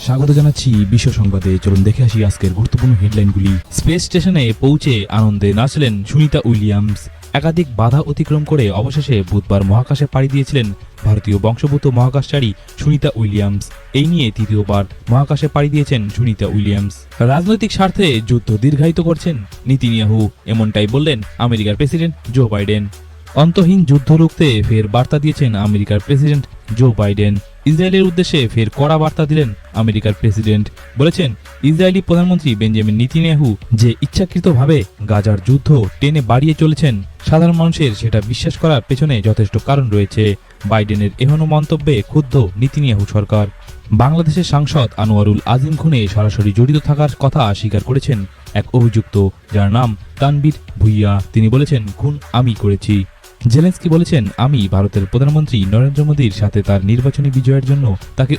স্বাগত জানাচ্ছি বিশ্ব সংবাদে। চলুন দেখে আসি আজকের গুরুত্বপূর্ণ হেডলাইনগুলি। স্পেস স্টেশনে পৌঁছে আনন্দে নাচলেন সুনিতা উইলিয়ামস। একাধিক বাধা অতিক্রম করে অবশেষে বুধবার মহাকাশে পাড়ি দিয়েছিলেন ভারতীয় বংশোদ্ভূত মহাকাশচারী সুনিতা উইলিয়ামস। এই নিয়ে তৃতীয়বার মহাকাশে পাড়ি দিয়েছেন সুনিতা উইলিয়ামস। রাজনৈতিক স্বার্থে যুদ্ধ দীর্ঘায়িত করছেন নেতানিয়াহু, এমনটাই বললেন আমেরিকার প্রেসিডেন্ট জো বাইডেন। অন্তহীন যুদ্ধ রুখতে ফের বার্তা দিয়েছেন আমেরিকার প্রেসিডেন্ট জো বাইডেন। ইসরায়েলের উদ্দেশ্যে ফের কড়া বার্তা দিলেন আমেরিকার প্রেসিডেন্ট। বলেছেন, ইসরায়েলি প্রধানমন্ত্রী বেঞ্জামিন নেতানিয়াহু যে ইচ্ছাকৃতভাবে গাজার যুদ্ধ টেনে বাড়িয়ে চলেছেন, সাধারণ মানুষের সেটা বিশ্বাস করার পেছনে যথেষ্ট কারণ রয়েছে। বাইডেনের এহেন মন্তব্যে ক্ষুব্ধ নেতানিয়াহু সরকার। বাংলাদেশের সাংসদ আনোয়ারুল আজিম খুনে সরাসরি জড়িত থাকার কথা স্বীকার করেছেন এক অভিযুক্ত, যার নাম তানবীর ভুইয়া। তিনি বলেছেন, খুন আমি করেছি। জেলেনস্কি বলেছেন, আমি ভারতের প্রধানমন্ত্রী নরেন্দ্র মোদীর সাথে তার নির্বাচনী বিজয়ের জন্য তাকে